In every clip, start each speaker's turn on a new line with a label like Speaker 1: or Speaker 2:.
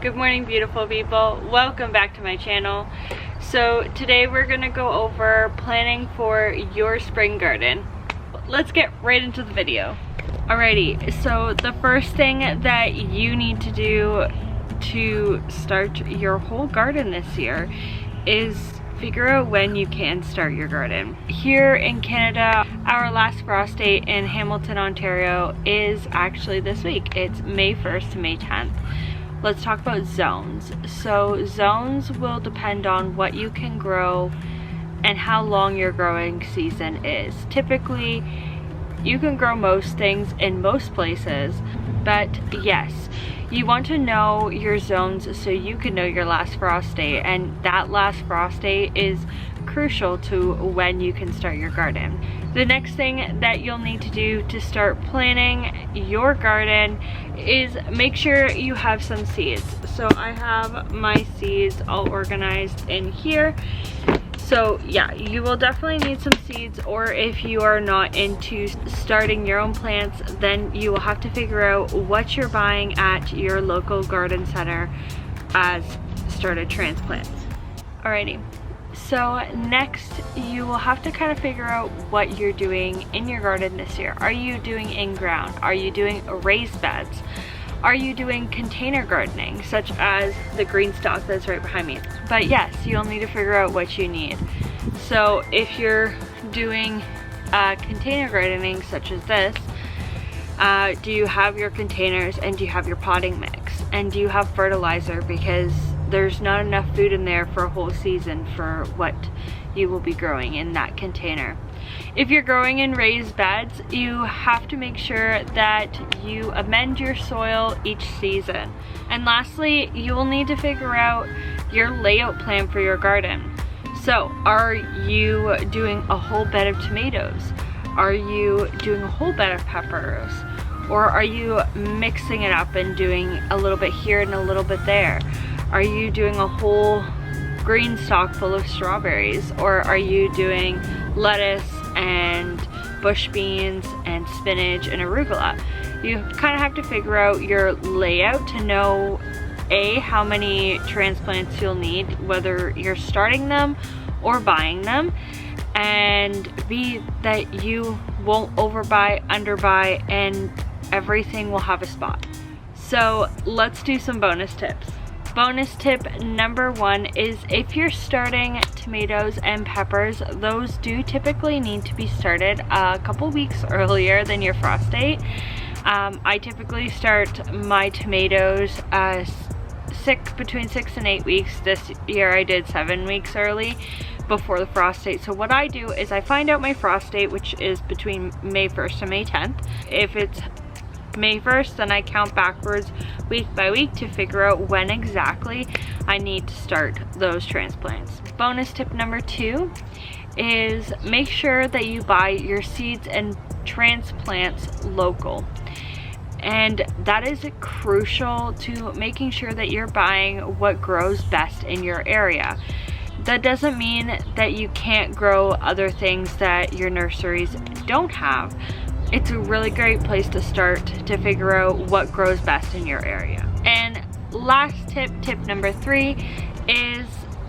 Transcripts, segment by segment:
Speaker 1: Good morning, beautiful people. Welcome back to my channel. So today we're gonna go over planning for your spring garden. Let's get right into the video. Alrighty, so the first thing that you need to do to start your whole garden this year is figure out when you can start your garden. Here in Canada, our last frost date in Hamilton, Ontario is actually this week. It's May 1st to May 10th. Let's talk about zones. So zones will depend on what you can grow and how long your growing season is. Typically, you can grow most things in most places, but yes, you want to know your zones so you can know your last frost date, and that last frost date is crucial to when you can start your garden. The next thing that you'll need to do to start planning your garden is make sure you have some seeds. So I have my seeds all organized in here. So yeah, you will definitely need some seeds, or if you are not into starting your own plants, then you will have to figure out what you're buying at your local garden center as started transplants. Alrighty, so next you will have to kind of figure out what you're doing in your garden this year. Are you doing in-ground? Are you doing raised beds? Are you doing container gardening, such as the green stalk that's right behind me? But yes, you'll need to figure out what you need. So if you're doing container gardening such as this, do you have your containers and do you have your potting mix? And do you have fertilizer? Because there's not enough food in there for a whole season for what you will be growing in that container. If you're growing in raised beds, you have to make sure that you amend your soil each season. And lastly, you will need to figure out your layout plan for your garden. So, are you doing a whole bed of tomatoes? Are you doing a whole bed of peppers? Or are you mixing it up and doing a little bit here and a little bit there? Are you doing a whole green stalk full of strawberries? Or are you doing lettuce and bush beans and spinach and arugula? You kind of have to figure out your layout to know A, how many transplants you'll need, whether you're starting them or buying them, and B, that you won't overbuy, underbuy, and everything will have a spot. So let's do some bonus tips. Bonus tip number one is if you're starting tomatoes and peppers, those do typically need to be started a couple weeks earlier than your frost date. I typically start my tomatoes between 6 and 8 weeks. This year I did 7 weeks early before the frost date. So what I do is I find out my frost date, which is between May 1st and May 10th. If it's May 1st, then I count backwards week by week to figure out when exactly I need to start those transplants. Bonus tip number two is make sure that you buy your seeds and transplants local. And that is crucial to making sure that you're buying what grows best in your area. That doesn't mean that you can't grow other things that your nurseries don't have. It's a really great place to start to figure out what grows best in your area. And last tip, tip number three, is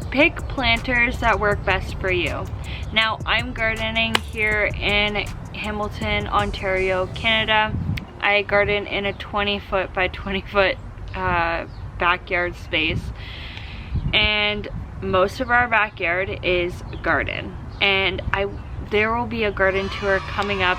Speaker 1: pick planters that work best for you. Now, I'm gardening here in Hamilton, Ontario, Canada. I garden in a 20-foot by 20-foot backyard space, and most of our backyard is garden. And there will be a garden tour coming up.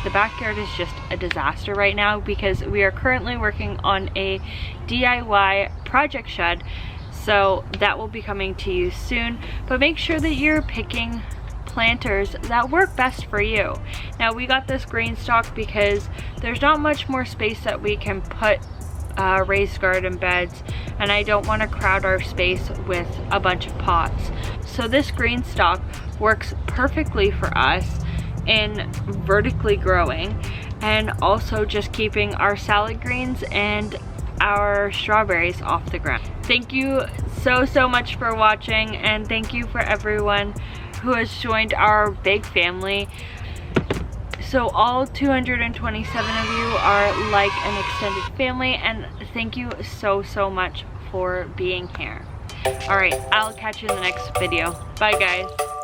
Speaker 1: The backyard is just a disaster right now because we are currently working on a DIY project shed, so that will be coming to you soon. But make sure that you're picking planters that work best for you. Now, we got this green stalk because there's not much more space that we can put raised garden beds, and I don't want to crowd our space with a bunch of pots. So this green stalk works perfectly for us in vertically growing, and also just keeping our salad greens and our strawberries off the ground. Thank you so much for watching, and thank you for everyone who has joined our big family. So all 227 of you are like an extended family, and thank you so much for being here. Alright, I'll catch you in the next video. Bye guys.